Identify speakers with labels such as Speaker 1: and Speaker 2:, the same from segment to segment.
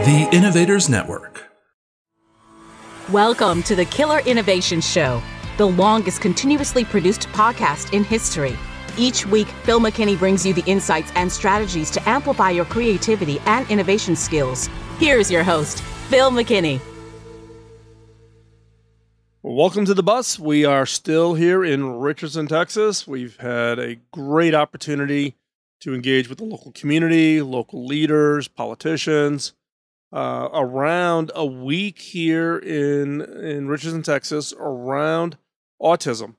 Speaker 1: The Innovators Network.
Speaker 2: Welcome to the Killer Innovation Show, the longest continuously produced podcast in history. Each week, Phil McKinney brings you the insights and strategies to amplify your creativity and innovation skills. Here's your host, Phil McKinney.
Speaker 3: Welcome to the bus. We are still here in Richardson, Texas. We've had a great opportunity to engage with the local community, local leaders, politicians. Around a week here in Richardson, Texas, around autism.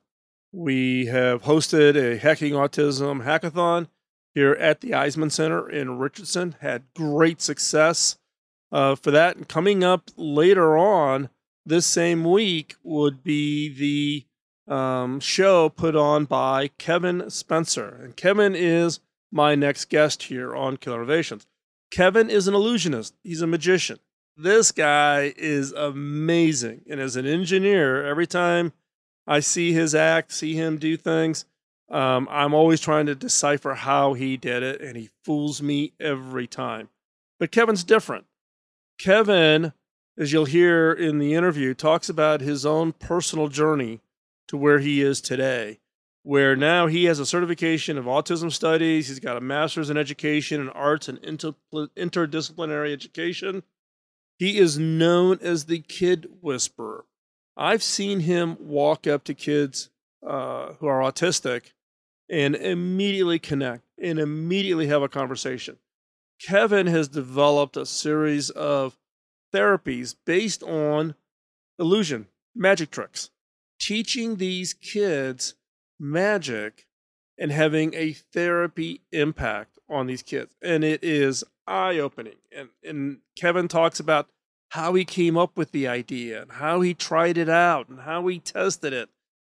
Speaker 3: We have hosted a Hacking Autism Hackathon here at the Eisman Center in Richardson. Had great success for that. And coming up later on this same week would be the show put on by Kevin Spencer. And Kevin is my next guest here on Killer Innovations. Kevin is an illusionist. He's a magician. This guy is amazing. And as an engineer, every time I see his act, see him do things, I'm always trying to decipher how he did it, and he fools me every time. But Kevin's different. Kevin, as you'll hear in the interview, talks about his own personal journey to where he is today, where now he has a certification of autism studies. He's got a master's in education and arts and interdisciplinary education. He is known as the Kid Whisperer. I've seen him walk up to kids who are autistic and immediately connect and immediately have a conversation. Kevin has developed a series of therapies based on illusion, magic tricks, teaching these kids magic and having a therapy impact on these kids. And it is eye-opening. And Kevin talks about how he came up with the idea and how he tried it out and how he tested it.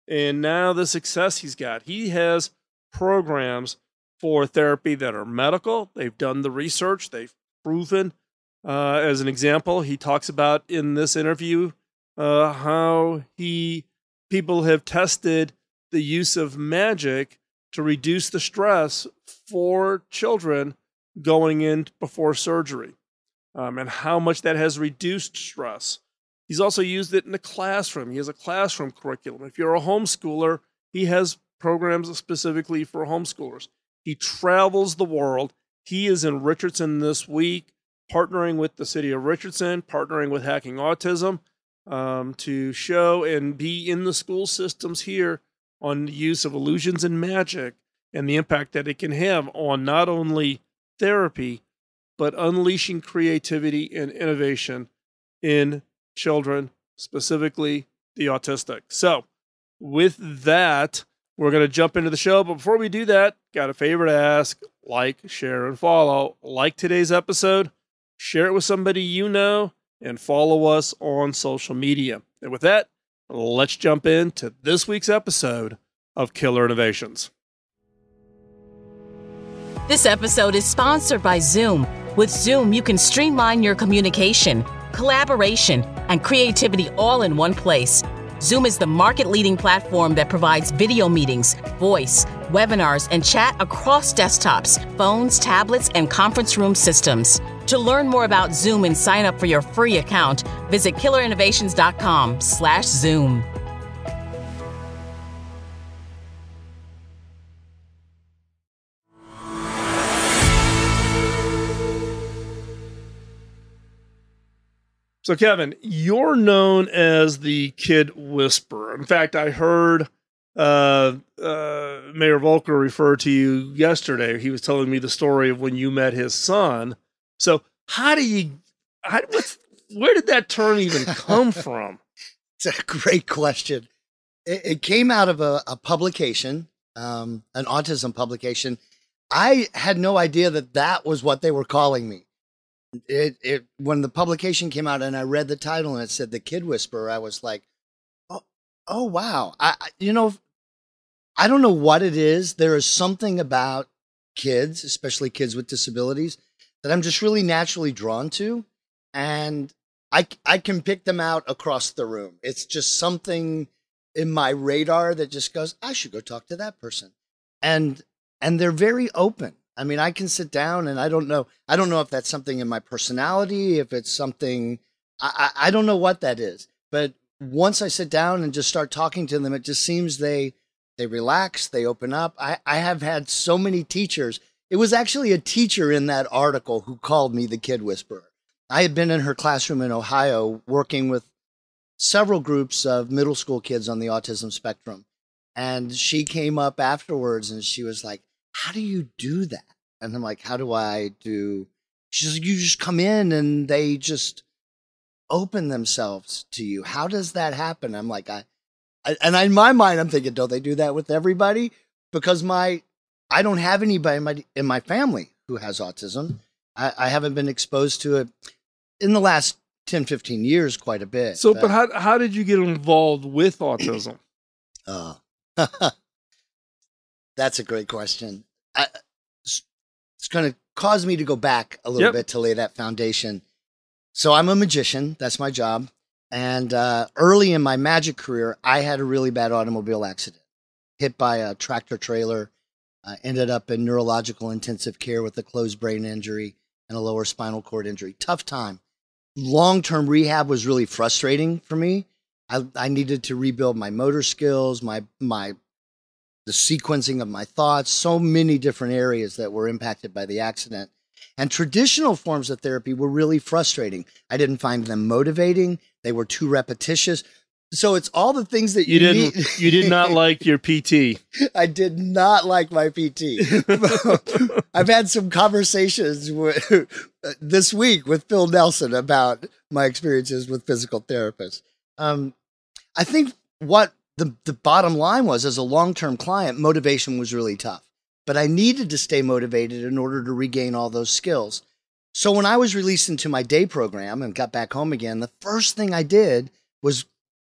Speaker 3: And now the success he's got. He has programs for therapy that are medical. They've done the research. They've proven. As an example, he talks about in this interview how people have tested the use of magic to reduce the stress for children going in before surgery, and how much that has reduced stress. He's also used it in the classroom. He has a classroom curriculum. If you're a homeschooler, he has programs specifically for homeschoolers. He travels the world. He is in Richardson this week, partnering with the city of Richardson, partnering with Hacking Autism to show and be in the school systems here on the use of illusions and magic and the impact that it can have on not only therapy, but unleashing creativity and innovation in children, specifically the autistic. So with that, we're going to jump into the show. But before we do that, got a favor to ask: like, share, and follow. Like today's episode, share it with somebody you know, and follow us on social media. And with that, let's jump into this week's episode of Killer Innovations.
Speaker 2: This episode is sponsored by Zoom. With Zoom, you can streamline your communication, collaboration, and creativity all in one place. Zoom is the market-leading platform that provides video meetings, voice, webinars, and chat across desktops, phones, tablets, and conference room systems. To learn more about Zoom and sign up for your free account, visit killerinnovations.com/Zoom.
Speaker 3: So, Kevin, you're known as the Kid Whisperer. In fact, I heard Mayor Volker refer to you yesterday. He was telling me the story of when you met his son. So, where did that term even come from?
Speaker 4: It's a great question. It came out of a publication, an autism publication. I had no idea that was what they were calling me. When the publication came out and I read the title and it said The Kid Whisperer, I was like, oh wow. I don't know what it is. There is something about kids, especially kids with disabilities, that I'm just really naturally drawn to. And I can pick them out across the room. It's just something in my radar that just goes, I should go talk to that person. And they're very open. I mean, I can sit down and I don't know if that's something in my personality, if it's something, I don't know what that is. But once I sit down and just start talking to them, it just seems they relax, they open up. I have had so many teachers. It was actually a teacher in that article who called me the Kid Whisperer. I had been in her classroom in Ohio working with several groups of middle school kids on the autism spectrum. And she came up afterwards and she was like, how do you do that? And I'm like, how do I do? She's like, you just come in and they just open themselves to you. How does that happen? I'm like, in my mind, I'm thinking, don't they do that with everybody? Because I don't have anybody in my family who has autism. I haven't been exposed to it in the last 10, 15 years quite a bit.
Speaker 3: So, but how did you get involved with autism?
Speaker 4: That's a great question. It's going to cause me to go back a little bit to lay that foundation. So I'm a magician. That's my job. And early in my magic career, I had a really bad automobile accident. Hit by a tractor trailer. Ended up in neurological intensive care with a closed brain injury and a lower spinal cord injury. Tough time. Long-term rehab was really frustrating for me. I needed to rebuild my motor skills, the sequencing of my thoughts, so many different areas that were impacted by the accident. And traditional forms of therapy were really frustrating. I didn't find them motivating. They were too repetitious. So it's all the things that you
Speaker 3: did not like your PT.
Speaker 4: I did not like my PT. I've had some conversations this week with Phil Nelson about my experiences with physical therapists. I think what the bottom line was, as a long-term client, motivation was really tough. But I needed to stay motivated in order to regain all those skills. So when I was released into my day program and got back home again, the first thing I did was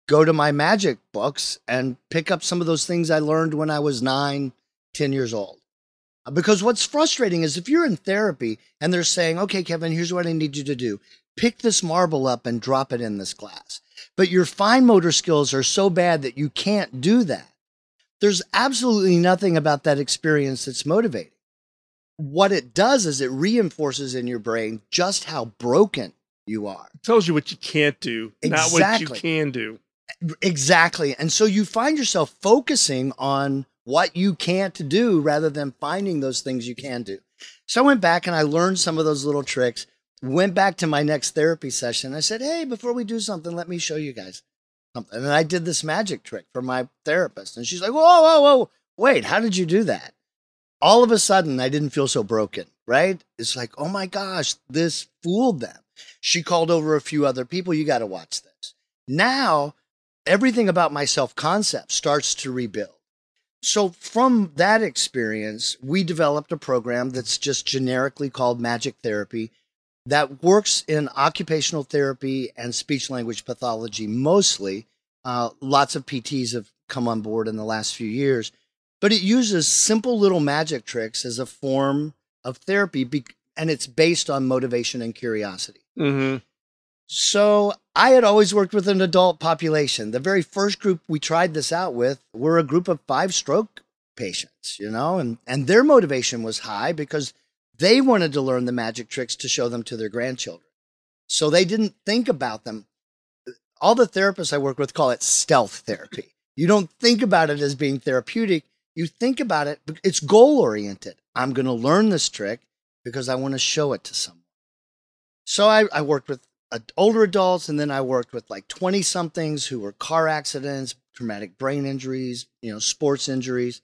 Speaker 4: go to my magic books and pick up some of those things I learned when I was 9, 10 years old. Because what's frustrating is if you're in therapy and they're saying, okay, Kevin, here's what I need you to do. Pick this marble up and drop it in this glass. But your fine motor skills are so bad that you can't do that. There's absolutely nothing about that experience that's motivating. What it does is it reinforces in your brain just how broken you are.
Speaker 3: It tells you what you can't do, not what you can do.
Speaker 4: Exactly. And so you find yourself focusing on what you can't do rather than finding those things you can do. So I went back and I learned some of those little tricks, went back to my next therapy session. I said, hey, before we do something, let me show you guys something. And I did this magic trick for my therapist. And she's like, whoa, wait, how did you do that? All of a sudden, I didn't feel so broken, right? It's like, oh my gosh, this fooled them. She called over a few other people. You got to watch this. Now, everything about my self-concept starts to rebuild. So from that experience, we developed a program that's just generically called Magic Therapy that works in occupational therapy and speech-language pathology mostly. Lots of PTs have come on board in the last few years, but it uses simple little magic tricks as a form of therapy, and it's based on motivation and curiosity.
Speaker 3: Mm-hmm.
Speaker 4: So I had always worked with an adult population. The very first group we tried this out with were a group of 5 stroke patients, and their motivation was high because they wanted to learn the magic tricks to show them to their grandchildren. So they didn't think about them. All the therapists I work with call it stealth therapy. You don't think about it as being therapeutic. You think about it, it's goal-oriented. I'm going to learn this trick because I want to show it to someone. So I worked with older adults, and then I worked with like 20-somethings who were car accidents, traumatic brain injuries, sports injuries.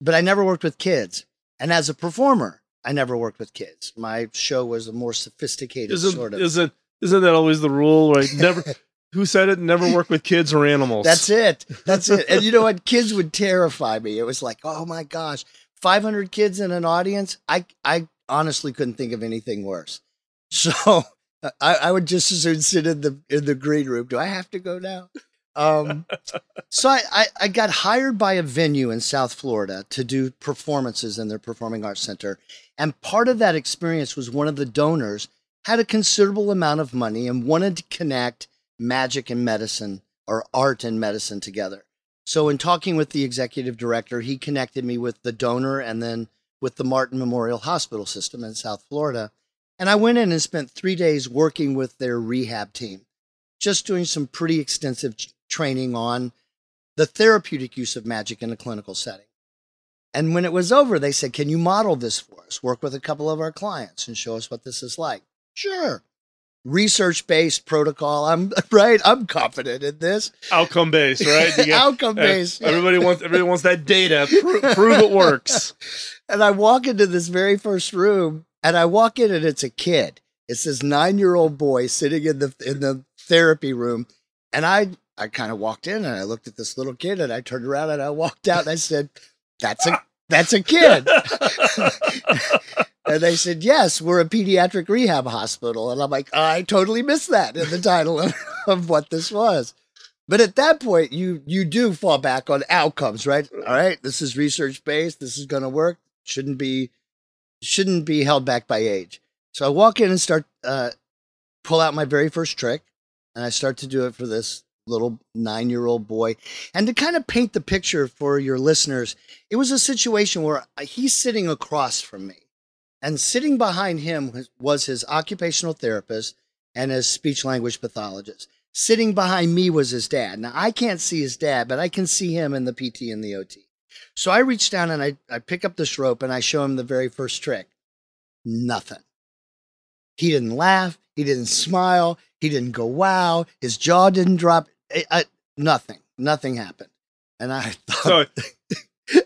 Speaker 4: But I never worked with kids. And as a performer, I never worked with kids. My show was a more sophisticated sort of.
Speaker 3: Isn't that always the rule? Right? Never. Who said it? Never work with kids or animals.
Speaker 4: That's it. That's it. And you know what? Kids would terrify me. It was like, oh my gosh, 500 kids in an audience. I honestly couldn't think of anything worse. So I would just as soon sit in the green room. Do I have to go now? So I got hired by a venue in South Florida to do performances in their performing arts center. And part of that experience was one of the donors had a considerable amount of money and wanted to connect magic and medicine, or art and medicine, together. So in talking with the executive director, he connected me with the donor and then with the Martin Memorial Hospital System in South Florida. And I went in and spent 3 days working with their rehab team, just doing some pretty extensive training on the therapeutic use of magic in a clinical setting. And when it was over, they said, can you model this for us? Work with a couple of our clients and show us what this is like. Sure. Research-based protocol. I'm confident in this.
Speaker 3: Outcome-based, right?
Speaker 4: Outcome-based.
Speaker 3: Everybody wants that data. Prove it works.
Speaker 4: And I walk into this very first room, and I walk in, and it's a kid. It's this 9-year-old boy sitting in the therapy room. And I kind of walked in, and I looked at this little kid, and I turned around, and I walked out, and I said, that's a kid. And they said, yes, we're a pediatric rehab hospital. And I'm like, I totally missed that in the title of what this was. But at that point, you do fall back on outcomes, right? All right, this is research-based. This is going to work. Shouldn't be held back by age. So I walk in and start pull out my very first trick, and I start to do it for this little 9-year-old boy. And to kind of paint the picture for your listeners, it was a situation where he's sitting across from me. And sitting behind him was his occupational therapist and his speech language pathologist. Sitting behind me was his dad. Now, I can't see his dad, but I can see him in the PT and the OT. So I reach down and I pick up this rope and I show him the very first trick. Nothing. He didn't laugh. He didn't smile. He didn't go, wow. His jaw didn't drop. Nothing. Nothing happened. And I thought...
Speaker 3: So,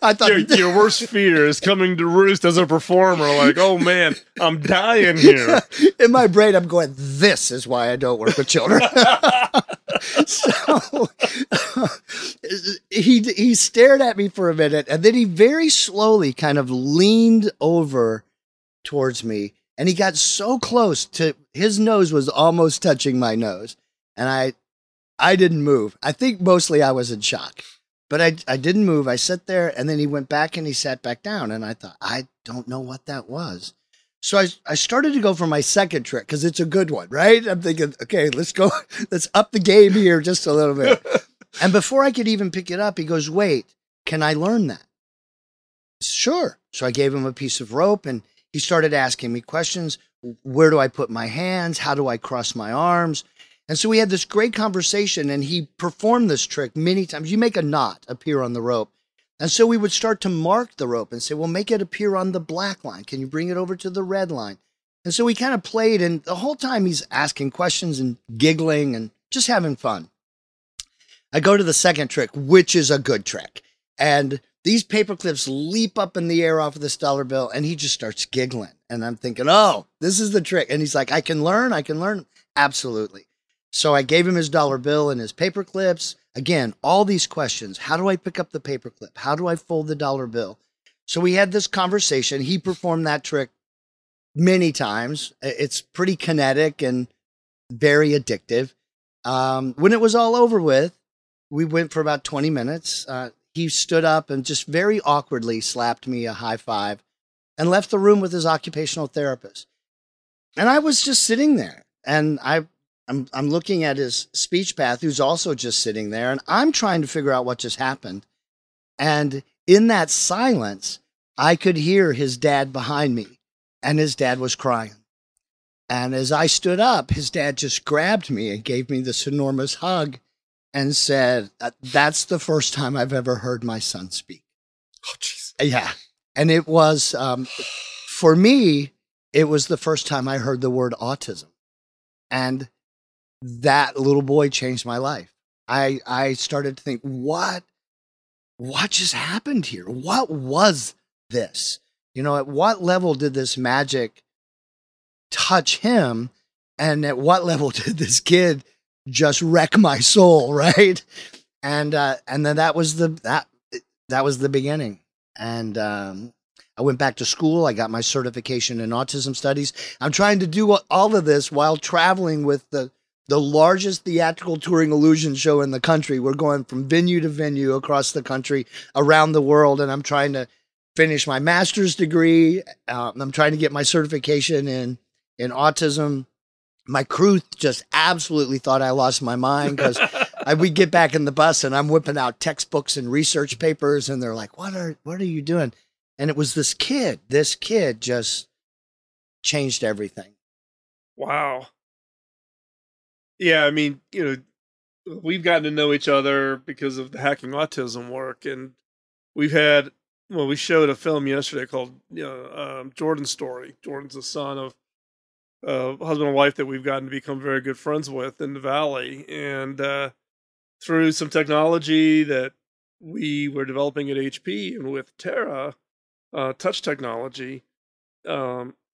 Speaker 3: I thought your worst fear is coming to roost as a performer. Like, oh man, I'm dying here.
Speaker 4: In my brain, I'm going, this is why I don't work with children. So he stared at me for a minute, and then he very slowly kind of leaned over towards me, and he got so close to his nose was almost touching my nose. And I didn't move. I think mostly I was in shock. But I didn't move. I sat there, and then he went back and he sat back down. And I thought, I don't know what that was. So I started to go for my second trick because it's a good one, right? I'm thinking, okay, let's go. Let's up the game here just a little bit. And before I could even pick it up, he goes, wait, can I learn that? Sure. So I gave him a piece of rope, and he started asking me questions. Where do I put my hands? How do I cross my arms? And so we had this great conversation, and he performed this trick many times. You make a knot appear on the rope. And so we would start to mark the rope and say, well, make it appear on the black line. Can you bring it over to the red line? And so we kind of played, and the whole time he's asking questions and giggling and just having fun. I go to the second trick, which is a good trick. And these paper clips leap up in the air off of this dollar bill, and he just starts giggling. And I'm thinking, oh, this is the trick. And he's like, I can learn. Absolutely. So I gave him his dollar bill and his paper clips. Again, all these questions. How do I pick up the paper clip? How do I fold the dollar bill? So we had this conversation. He performed that trick many times. It's pretty kinetic and very addictive. When it was all over with, we went for about 20 minutes. He stood up and just very awkwardly slapped me a high five and left the room with his occupational therapist. And I was just sitting there, and I'm looking at his speech path, who's also just sitting there, and I'm trying to figure out what just happened. And in that silence, I could hear his dad behind me, and his dad was crying. And as I stood up, his dad just grabbed me and gave me this enormous hug and said, that's the first time I've ever heard my son speak.
Speaker 3: Oh, jeez.
Speaker 4: Yeah. And it was, for me, it was the first time I heard the word autism. And that little boy changed my life. I started to think, what just happened here? What was this? You know, at what level did this magic touch him? And at what level did this kid just wreck my soul, right? And then that was the beginning. And I went back to school. I got my certification in autism studies. I'm trying to do all of this while traveling with the largest theatrical touring illusion show in the country. We're going from venue to venue across the country, around the world, and I'm trying to finish my master's degree. I'm trying to get my certification in autism. My crew just absolutely thought I lost my mind because we get back in the bus and I'm whipping out textbooks and research papers, and they're like, "What are you doing?" And it was this kid just changed everything.
Speaker 3: Wow. Yeah, I mean, we've gotten to know each other because of the hacking autism work, and we showed a film yesterday called Jordan's Story. Jordan's the son of a husband and wife that we've gotten to become very good friends with in the Valley, and through some technology that we were developing at HP and with Terra, touch technology,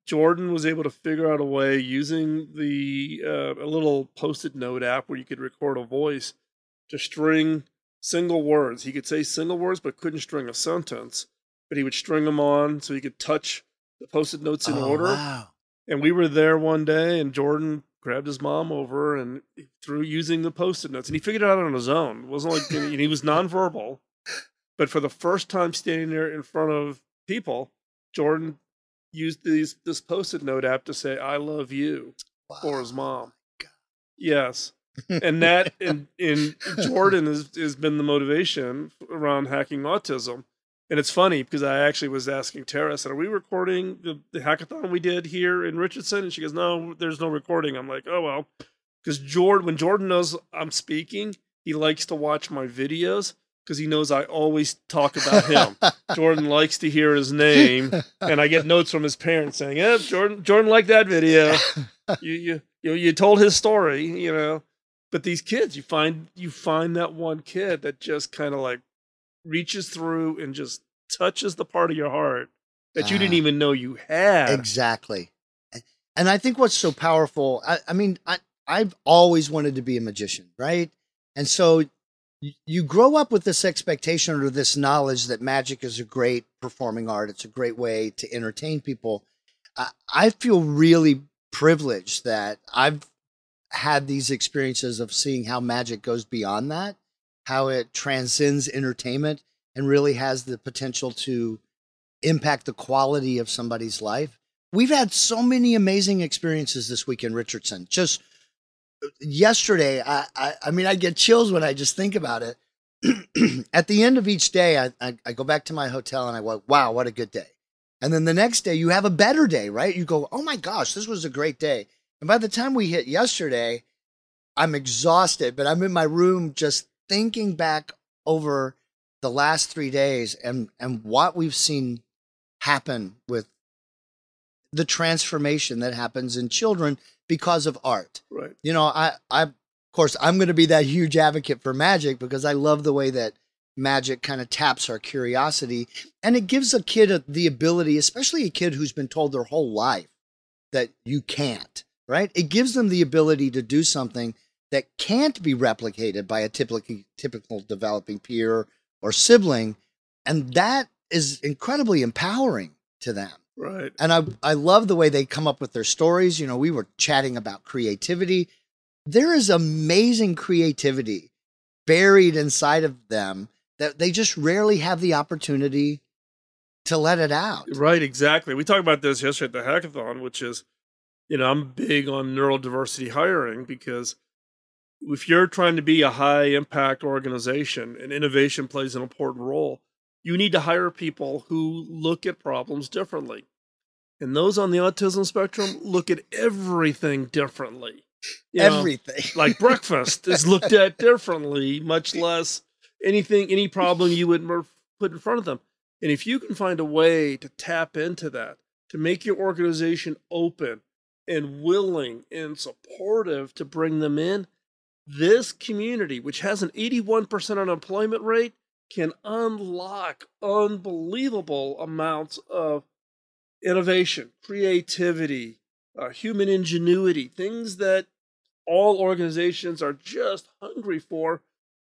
Speaker 3: Jordan was able to figure out a way using a little Post-it note app where you could record a voice to string single words. He could say single words, but couldn't string a sentence. But he would string them on so he could touch the Post-it notes in order.
Speaker 4: Wow.
Speaker 3: And we were there one day, and Jordan grabbed his mom over and through using the Post-it notes, and he figured it out on his own. It wasn't like he was nonverbal, but for the first time standing there in front of people, Jordan used this Post-it note app to say "I love you" for his mom.
Speaker 4: God.
Speaker 3: Yes, and that in Jordan has been the motivation around hacking autism. And it's funny because I actually was asking Tara, I said, "Are we recording the hackathon we did here in Richardson?" And she goes, "No, there's no recording." I'm like, "Oh well," because when Jordan knows I'm speaking, he likes to watch my videos because he knows I always talk about him. Jordan likes to hear his name, and I get notes from his parents saying, "Yeah, Jordan liked that video. You told his story, But these kids, you find that one kid that just kind of like reaches through and just touches the part of your heart that you didn't even know you had.
Speaker 4: Exactly. And I think what's so powerful, I've always wanted to be a magician, right? And so you grow up with this expectation or this knowledge that magic is a great performing art. It's a great way to entertain people. I feel really privileged that I've had these experiences of seeing how magic goes beyond that, how it transcends entertainment and really has the potential to impact the quality of somebody's life. We've had so many amazing experiences this week in Richardson. Just yesterday, I get chills when I just think about it. At the end of each day, I go back to my hotel and I go, wow, what a good day. And then the next day you have a better day, right? You go, oh my gosh, this was a great day. And by the time we hit yesterday, I'm exhausted, but I'm in my room just thinking back over the last 3 days and what we've seen happen with the transformation that happens in children because of art.
Speaker 3: Right.
Speaker 4: Of course, I'm going to be that huge advocate for magic because I love the way that magic kind of taps our curiosity, and it gives a kid the ability, especially a kid who's been told their whole life that you can't, right? It gives them the ability to do something that can't be replicated by a typical developing peer or sibling. And that is incredibly empowering to them.
Speaker 3: Right.
Speaker 4: And I love the way they come up with their stories. We were chatting about creativity. There is amazing creativity buried inside of them that they just rarely have the opportunity to let it out.
Speaker 3: Right, exactly. We talked about this yesterday at the hackathon, which is, I'm big on neurodiversity hiring because if you're trying to be a high impact organization and innovation plays an important role, you need to hire people who look at problems differently. And those on the autism spectrum look at everything differently.
Speaker 4: Everything.
Speaker 3: Like breakfast is looked at differently, much less any problem you would put in front of them. And if you can find a way to tap into that, to make your organization open and willing and supportive to bring them in, this community, which has an 81% unemployment rate, can unlock unbelievable amounts of innovation, creativity, human ingenuity, things that all organizations are just hungry for,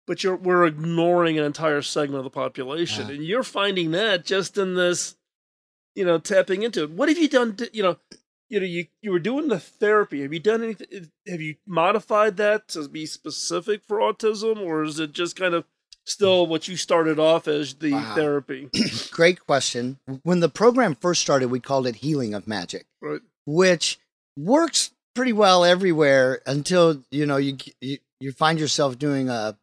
Speaker 3: but we're ignoring an entire segment of the population. Yeah. And you're finding that just in this, tapping into it. What have you done? You were doing the therapy. Have you done anything? Have you modified that to be specific for autism, or is it just kind of still what you started off as the therapy?
Speaker 4: Great question. When the program first started, we called it Healing of Magic,
Speaker 3: right,
Speaker 4: which works pretty well everywhere until you find yourself doing an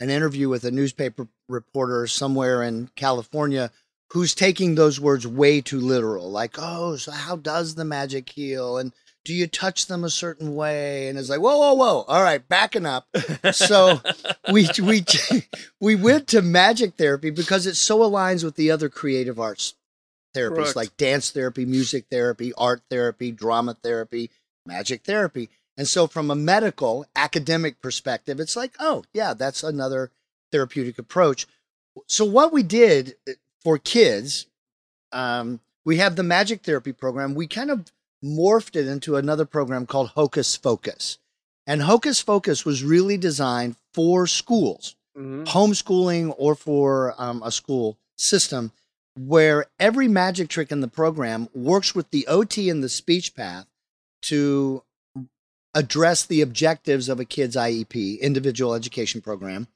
Speaker 4: interview with a newspaper reporter somewhere in California who's taking those words way too literal. Like, oh, so how does the magic heal? And do you touch them a certain way? And it's like, whoa, whoa, whoa. All right, backing up. So we went to magic therapy because it so aligns with the other creative arts therapies,
Speaker 3: Correct.
Speaker 4: like dance therapy, music therapy, art therapy, drama therapy, magic therapy. And so from a medical academic perspective, it's like, oh, yeah, that's another therapeutic approach. So what we did for kids, we have the magic therapy program. We kind of morphed it into another program called Hocus Focus. And Hocus Focus was really designed for schools, homeschooling, or for a school system, where every magic trick in the program works with the OT and the speech path to address the objectives of a kid's IEP, individual education program,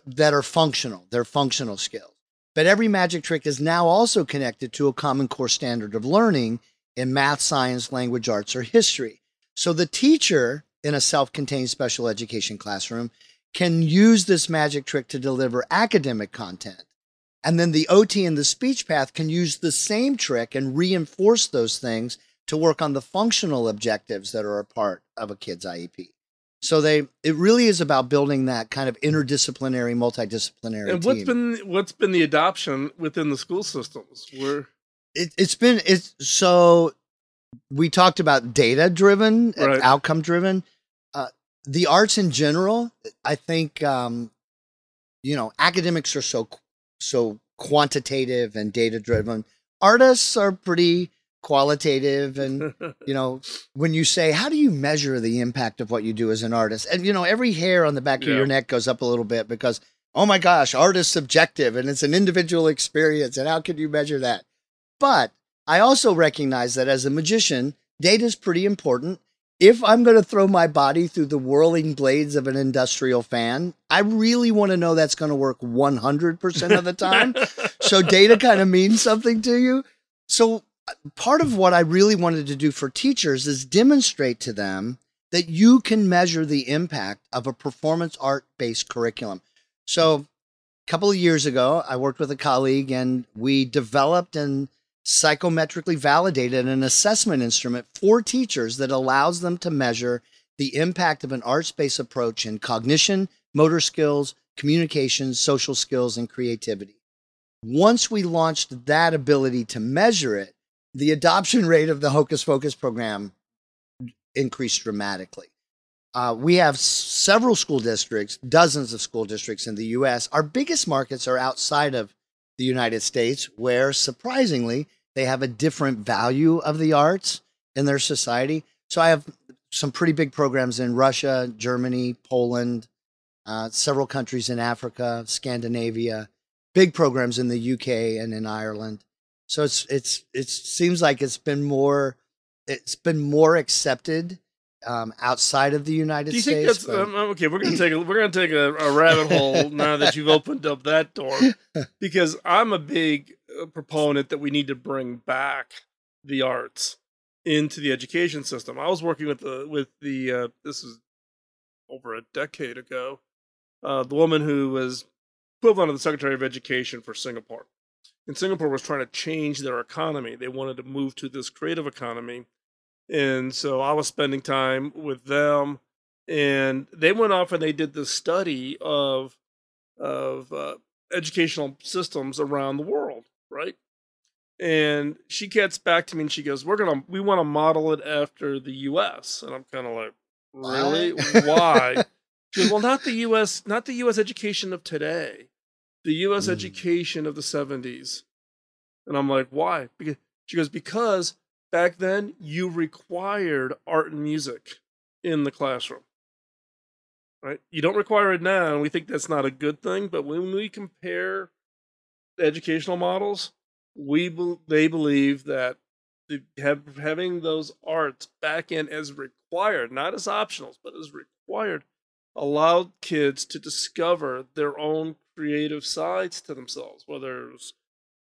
Speaker 4: that are functional. They're functional skills. But every magic trick is now also connected to a common core standard of learning in math, science, language arts, or history. So the teacher in a self-contained special education classroom can use this magic trick to deliver academic content. And then the OT and the speech path can use the same trick and reinforce those things to work on the functional objectives that are a part of a kid's IEP. So it really is about building that kind of interdisciplinary, multidisciplinary
Speaker 3: And
Speaker 4: team.
Speaker 3: what's been the adoption within the school systems?
Speaker 4: So we talked about data-driven,
Speaker 3: Right.
Speaker 4: outcome-driven. The arts in general, I think, academics are so quantitative and data-driven. Artists are pretty qualitative. And, when you say, how do you measure the impact of what you do as an artist? And, every hair on the back of your neck goes up a little bit because, oh my gosh, art is subjective and it's an individual experience. And how can you measure that? But I also recognize that as a magician, data is pretty important. If I'm going to throw my body through the whirling blades of an industrial fan, I really want to know that's going to work 100% of the time. So data kind of means something to you. So part of what I really wanted to do for teachers is demonstrate to them that you can measure the impact of a performance art-based curriculum. So a couple of years ago, I worked with a colleague and we developed and psychometrically validated an assessment instrument for teachers that allows them to measure the impact of an arts-based approach in cognition, motor skills, communication, social skills, and creativity. Once we launched that ability to measure it, the adoption rate of the Hocus Focus program increased dramatically. We have several school districts, dozens of school districts in the U.S. Our biggest markets are outside of the United States, where surprisingly, they have a different value of the arts in their society. So I have some pretty big programs in Russia, Germany, Poland, several countries in Africa, Scandinavia, big programs in the UK and in Ireland. So it seems like it's been more accepted outside of the United States.
Speaker 3: Do you think that's okay? We're gonna take a rabbit hole now that you've opened up that door, because I'm a big proponent that we need to bring back the arts into the education system. I was working with the this is over a decade ago, the woman who was equivalent of the Secretary of Education for Singapore. And Singapore was trying to change their economy. They wanted to move to this creative economy. And so I was spending time with them, and they went off and they did this study of educational systems around the world, right? And she gets back to me and she goes, we want to model it after the US. And I'm kind of like, really? Why? She goes, well, not the US education of today, the US education of the 70s. And I'm like, why? She goes, because back then you required art and music in the classroom, right? You don't require it now, and we think that's not a good thing. But when we compare the educational models, they believe that having those arts back in as required, not as optionals, but as required, allowed kids to discover their own creative sides to themselves, whether it was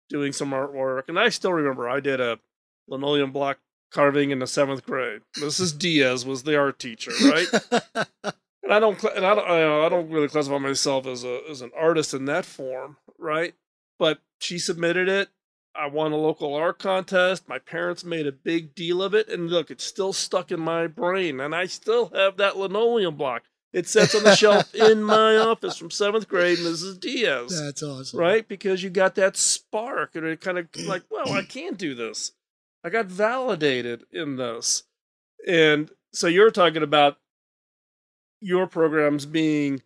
Speaker 3: doing some artwork. And I still remember I did a linoleum block carving in the 7th grade. Mrs. Diaz was the art teacher, right? And I don't really classify myself as an artist in that form, right? but she submitted it. I won a local art contest. My parents made a big deal of it. And look, it's still stuck in my brain. And I still have that linoleum block. It sits on the shelf in my office from 7th grade, Mrs. Diaz.
Speaker 4: That's awesome.
Speaker 3: Right? Because you got that spark. And it kind of like, well, I can do this. I got validated in this. And so you're talking about your programs being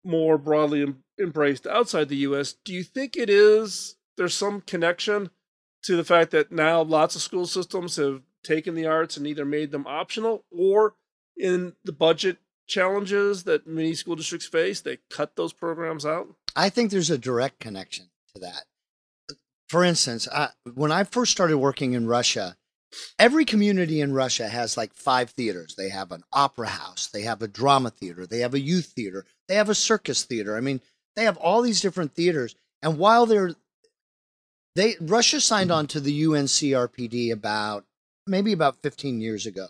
Speaker 3: more broadly embraced outside the U.S. Do you think there's some connection to the fact that now lots of school systems have taken the arts and either made them optional, or in the budget challenges that many school districts face, they cut those programs out?
Speaker 4: I think there's a direct connection to that. For instance, when I first started working in Russia, every community in Russia has like 5 theaters. They have an opera house, they have a drama theater, they have a youth theater, they have a circus theater. I mean, they have all these different theaters. And while Russia signed on to the UNCRPD about 15 years ago.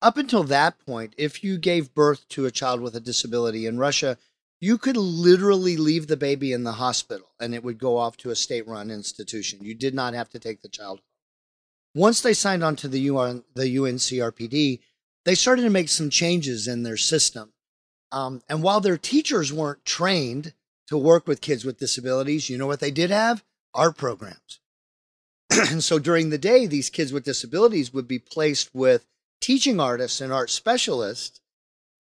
Speaker 4: Up until that point, if you gave birth to a child with a disability in Russia, you could literally leave the baby in the hospital and it would go off to a state-run institution. You did not have to take the child. Once they signed on to the UNCRPD, they started to make some changes in their system. And while their teachers weren't trained to work with kids with disabilities, you know what they did have? Art programs. And so during the day, these kids with disabilities would be placed with teaching artists and art specialists,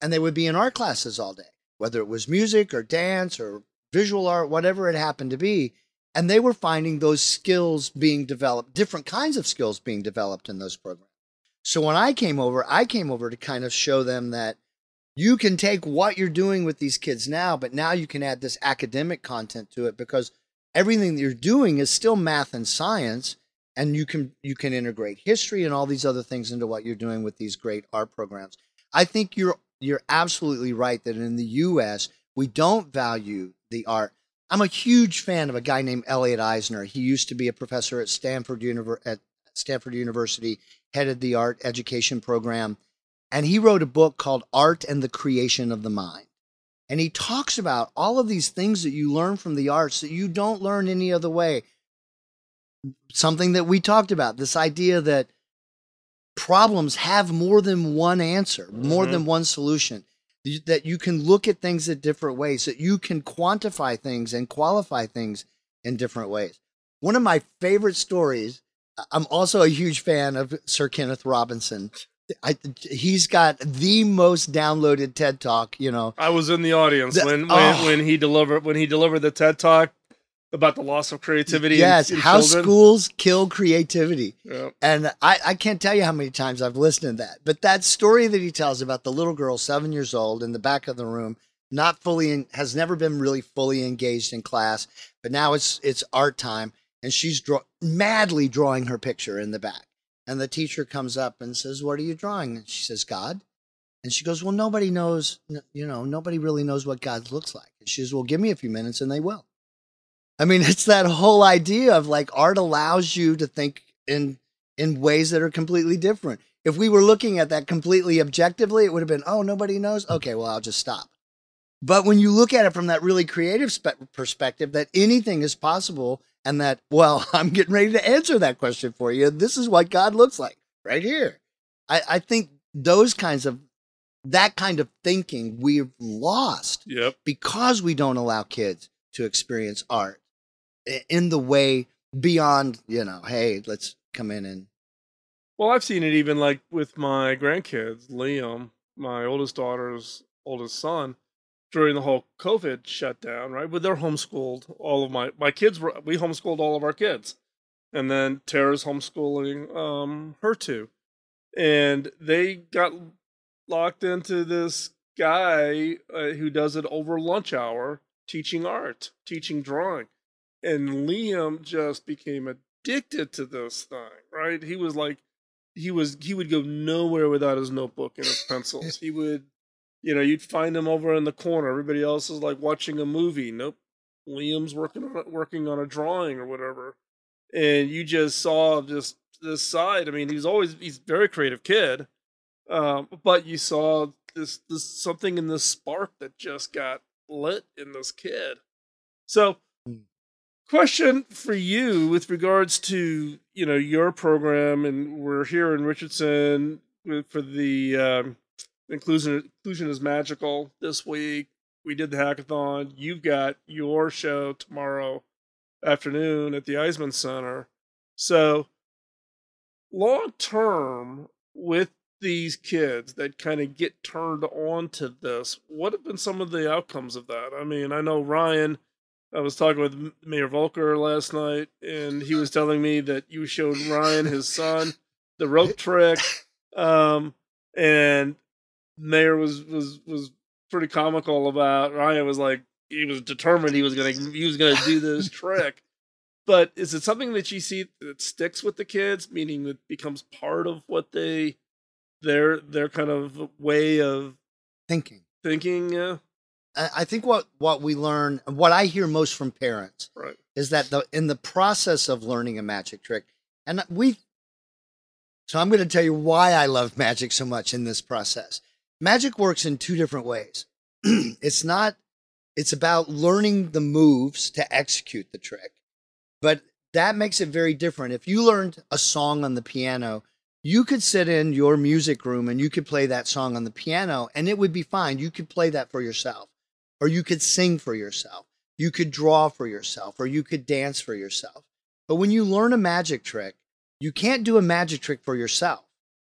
Speaker 4: and they would be in art classes all day, whether it was music or dance or visual art, whatever it happened to be. And they were finding those skills being developed, different kinds of skills being developed in those programs. So when I came over to kind of show them that you can take what you're doing with these kids now, but now you can add this academic content to it, because everything that you're doing is still math and science, and you can integrate history and all these other things into what you're doing with these great art programs. I think you're absolutely right that in the U.S. we don't value the art. I'm a huge fan of a guy named Elliot Eisner. He used to be a professor at Stanford University, headed the art education program, and he wrote a book called Art and the Creation of the Mind. And he talks about all of these things that you learn from the arts that you don't learn any other way. Something that we talked about, this idea that problems have more than one answer, more than one solution, that you can look at things in different ways, that you can quantify things and qualify things in different ways. One of my favorite stories, I'm also a huge fan of Sir Kenneth Robinson. He's got the most downloaded TED Talk, you know.
Speaker 3: I was in the audience when he delivered the TED Talk about the loss of creativity.
Speaker 4: Yes,
Speaker 3: in
Speaker 4: how
Speaker 3: children.
Speaker 4: Schools kill creativity.
Speaker 3: Yep.
Speaker 4: And I can't tell you how many times I've listened to that. But that story that he tells about the little girl, 7 years old, in the back of the room, has never been really fully engaged in class, but now it's art time, and she's madly drawing her picture in the back. And the teacher comes up and says, "What are you drawing?" And she says, "God." And she goes, "Well, nobody knows, nobody really knows what God looks like." And she says, "Well, give me a few minutes and they will." I mean, it's that whole idea of like art allows you to think in ways that are completely different. If we were looking at that completely objectively, it would have been, oh, nobody knows. Okay, well, I'll just stop. But when you look at it from that really creative perspective, that anything is possible, and that, well, I'm getting ready to answer that question for you. This is what God looks like right here. I think that kind of thinking we've lost because we don't allow kids to experience art in the way beyond, hey, let's come in and.
Speaker 3: Well, I've seen it even like with my grandkids, Liam, my oldest daughter's oldest son, during the whole COVID shutdown, right? But they're homeschooled. All of my kids we homeschooled all of our kids. And then Tara's homeschooling her two. And they got locked into this guy who does it over lunch hour, teaching art, teaching drawing. And Liam just became addicted to this thing, right? He was like, he would go nowhere without his notebook and his pencils. He would, you'd find him over in the corner. Everybody else is like watching a movie. Nope. Liam's working on a drawing or whatever. And you just saw just this side. I mean, he's a very creative kid. But you saw this something in this spark that just got lit in this kid. So Question for you with regards to, your program, and we're here in Richardson for the Inclusion is Magical this week. We did the hackathon. You've got your show tomorrow afternoon at the Eisman Center. So long term, with these kids that kind of get turned on to this, what have been some of the outcomes of that? I mean, I know Ryan, I was talking with Mayor Volker last night, and he was telling me that you showed Ryan, his son, the rope trick. And Mayor was pretty comical about Ryan. Was like, he was determined he was gonna do this trick. But is it something that you see that sticks with the kids, meaning that becomes part of what their kind of way of
Speaker 4: thinking?
Speaker 3: Yeah.
Speaker 4: I think what we learn, what I hear most from parents,
Speaker 3: right,
Speaker 4: is that in the process of learning a magic trick, so I'm going to tell you why I love magic so much in this process. Magic works in two different ways. It's about learning the moves to execute the trick, but that makes it very different. If you learned a song on the piano, you could sit in your music room and you could play that song on the piano and it would be fine. You could play that for yourself. Or you could sing for yourself, you could draw for yourself, or you could dance for yourself. But when you learn a magic trick, you can't do a magic trick for yourself,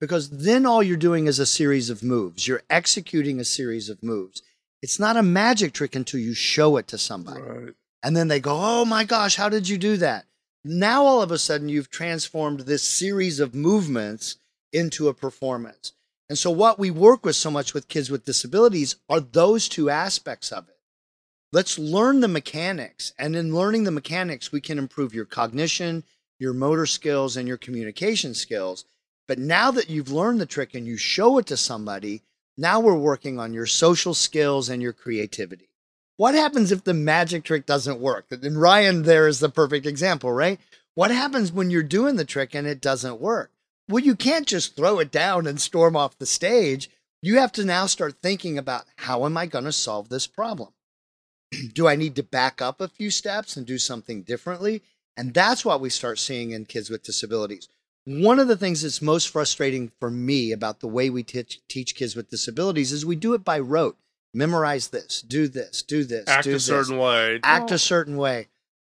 Speaker 4: because then all you're doing is a series of moves. You're executing a series of moves. It's not a magic trick until you show it to somebody.
Speaker 3: Right.
Speaker 4: And then they go, oh my gosh, how did you do that? Now all of a sudden you've transformed this series of movements into a performance. And so what we work with so much with kids with disabilities are those two aspects of it. Let's learn the mechanics. And in learning the mechanics, we can improve your cognition, your motor skills, and your communication skills. But now that you've learned the trick and you show it to somebody, now we're working on your social skills and your creativity. What happens if the magic trick doesn't work? And Ryan there is the perfect example, right? What happens when you're doing the trick and it doesn't work? Well, you can't just throw it down and storm off the stage. You have to now start thinking about, how am I going to solve this problem? Do I need to back up a few steps and do something differently? And that's what we start seeing in kids with disabilities. One of the things that's most frustrating for me about the way we teach kids with disabilities is we do it by rote. Memorize this, do this, do this,
Speaker 3: act
Speaker 4: do
Speaker 3: a
Speaker 4: this.
Speaker 3: certain way.
Speaker 4: Act a certain way.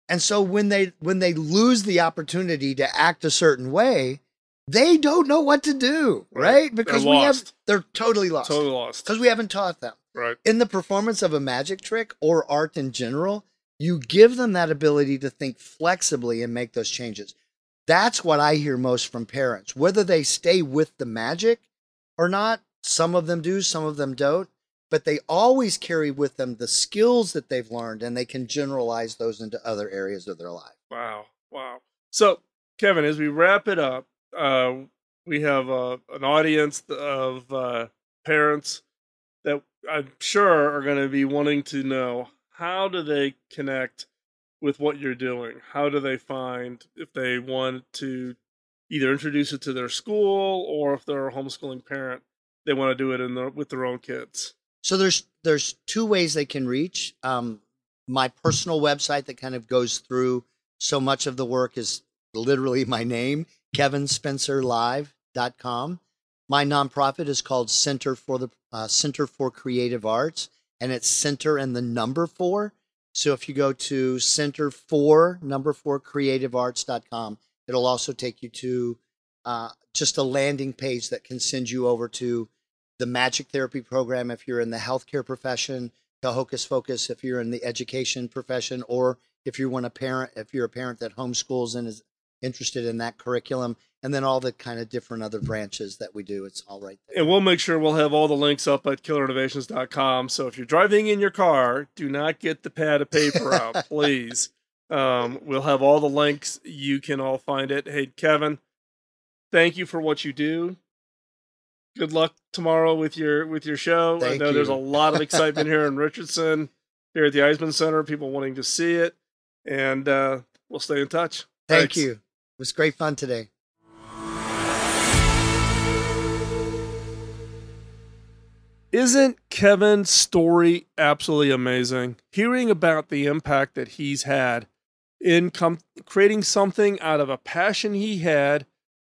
Speaker 4: And so when they lose the opportunity to act a certain way, they don't know what to do, right? Because they're totally lost.
Speaker 3: Totally lost.
Speaker 4: Because we haven't taught them.
Speaker 3: Right.
Speaker 4: In the performance of a magic trick or art in general, you give them that ability to think flexibly and make those changes. That's what I hear most from parents. Whether they stay with the magic or not, some of them do, some of them don't, but they always carry with them the skills that they've learned, and they can generalize those into other areas of their life.
Speaker 3: Wow. So, Kevin, as we wrap it up, we have an audience of parents that I'm sure are going to be wanting to know, how do they connect with what you're doing? How do they find, if they want to either introduce it to their school, or if they're a homeschooling parent, they want to do it with their own kids?
Speaker 4: So there's two ways they can reach. My personal website that kind of goes through so much of the work is literally my name, kevinspencerlive.com. My nonprofit is called Center for Creative Arts, and it's center and the number 4. So if you go to center4creativearts.com, it'll also take you to just a landing page that can send you over to the magic therapy program if you're in the healthcare profession, the Hocus Focus if you're in the education profession, or if you're a parent that homeschools and is interested in that curriculum, and then all the kind of different other branches that we do. It's all right there.
Speaker 3: And we'll make sure we'll have all the links up at killerinnovations.com. So if you're driving in your car, do not get the pad of paper out, please. We'll have all the links. You can all find it. Hey, Kevin, thank you for what you do. Good luck tomorrow with your show.
Speaker 4: Thank
Speaker 3: I know
Speaker 4: you.
Speaker 3: There's a lot of excitement here in Richardson, here at the Eisman Center, people wanting to see it. And we'll stay in touch.
Speaker 4: Thank you. It was great fun today.
Speaker 3: Isn't Kevin's story absolutely amazing? Hearing about the impact that he's had in creating something out of a passion he had,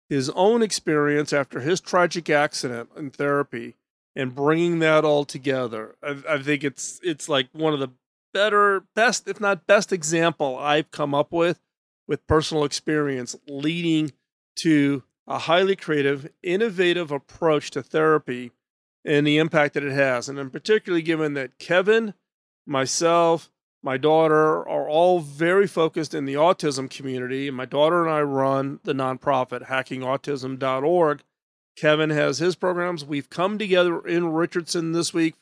Speaker 3: his own experience after his tragic accident in therapy, and bringing that all together. I think it's like one of the best, if not best example I've come up with personal experience leading to a highly creative, innovative approach to therapy and the impact that it has. And I'm particularly given that Kevin, myself, my daughter are all very focused in the autism community. And my daughter and I run the nonprofit hackingautism.org. Kevin has his programs. We've come together in Richardson this week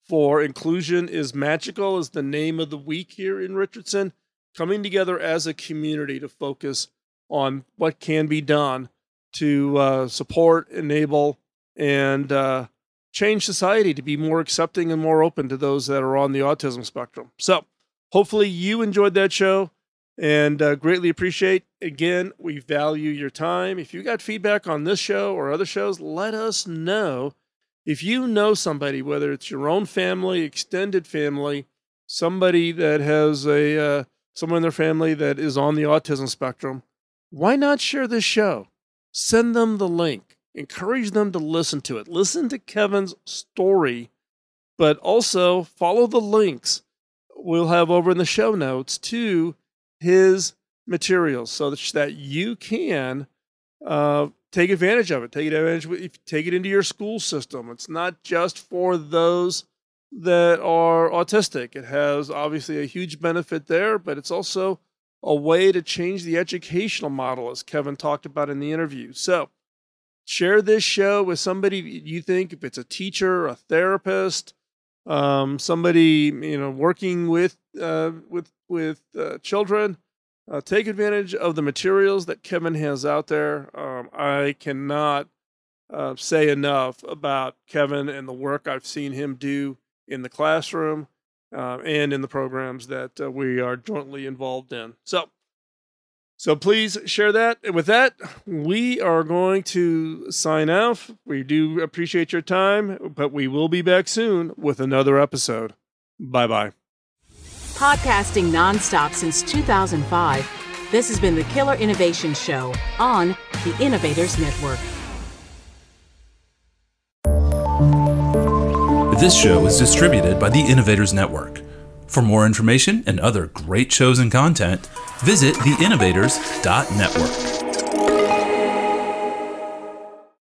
Speaker 3: for Inclusion is Magical is the name of the week here in Richardson, coming together as a community to focus on what can be done to support, enable, and change society to be more accepting and more open to those that are on the autism spectrum. So hopefully you enjoyed that show and greatly appreciate. Again, we value your time. If you got feedback on this show or other shows, let us know. If you know somebody, whether it's your own family, extended family, somebody that has someone in their family that is on the autism spectrum, why not share this show? Send them the link. Encourage them to listen to it. Listen to Kevin's story, but also follow the links we'll have over in the show notes to his materials so that you can take advantage of it. Take it into your school system. It's not just for those that are autistic. It has obviously a huge benefit there, but it's also a way to change the educational model, as Kevin talked about in the interview. So share this show with somebody you think, if it's a teacher, a therapist, somebody working with children. Take advantage of the materials that Kevin has out there. I cannot say enough about Kevin and the work I've seen him do in the classroom and in the programs that we are jointly involved in. So please share that. And with that, we are going to sign off. We do appreciate your time, but we will be back soon with another episode. Bye-bye.
Speaker 2: Podcasting nonstop since 2005, this has been the Killer Innovation Show on the Innovators Network.
Speaker 1: This show is distributed by the Innovators Network. For more information and other great shows and content, visit theinnovators.network.